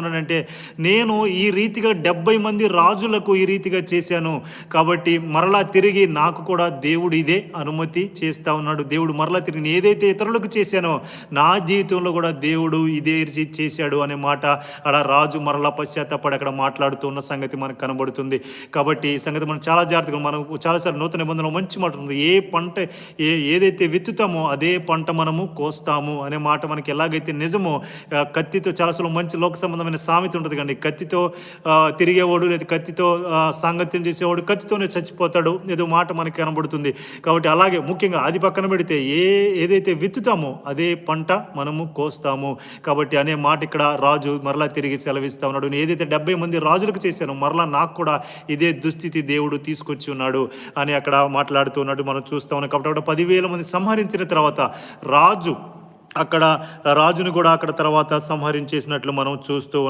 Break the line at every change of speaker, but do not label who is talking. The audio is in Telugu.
అంటే నేను ఈ రీతిగా 70 మంది రాజులకు ఈ రీతిగా చేశాను. కాబట్టి మరలా తిరిగి నాకు కూడా దేవుడు ఇదే అనుమతి చేస్తా ఉన్నాడు. దేవుడు మరలా తిరిగి నేను ఏదైతే ఇతరులకు చేశానో నా జీవితంలో కూడా దేవుడు ఇదే చేశాడు అనే మాట ఆడ రాజు మరలా పశ్చాత్తాపడి అక్కడ మాట్లాడుతూ ఉన్న సంగతి మనకు కనబడుతుంది. కాబట్టి ఈ సంగతి మనం చాలా జాగ్రత్తగా మనం చాలాసార్లు నూతన నిబంధనలో మంచి మాట ఉంది. ఏ పంట ఏదైతే విత్తుతామో అదే పంట మనము కోస్తాము అనే మాట మనకి ఎలాగైతే నిజమో కత్తితో చాలాసార్లు మంచి లోక సంబంధమైన సామెత ఉంటుంది కండి. కత్తితో తిరిగేవాడు లేదా కత్తితో సాంగత్యం చేసేవాడు కత్తితోనే చచ్చిపోతాడు ఏదో మాట మనకి కనబడుతుంది. కాబట్టి అలాగే ముఖ్యంగా అది పక్కన పెడితే ఏదైతే విత్తుతామో అదే పంట మనము కోస్తాము. కాబట్టి అనే మాట ఇక్కడ రాజు మరలా తిరిగి సెలవిస్తా ఉన్నాడు. నేను ఏదైతే 70 మంది రాజులకు చేశానో మరలా నాకు కూడా ఇదే దుస్థితి దేవుడు తీసుకొచ్చి ఉన్నాడు అని అక్కడ మాట్లాడుతూ ఉన్నట్టు మనం చూస్తా ఉన్నాం. కాబట్టి అక్కడ 10,000 మంది సంహరించిన తర్వాత రాజును కూడా అక్కడ తర్వాత సంహరించేసినట్లు మనం చూస్తూ ఉన్నాం.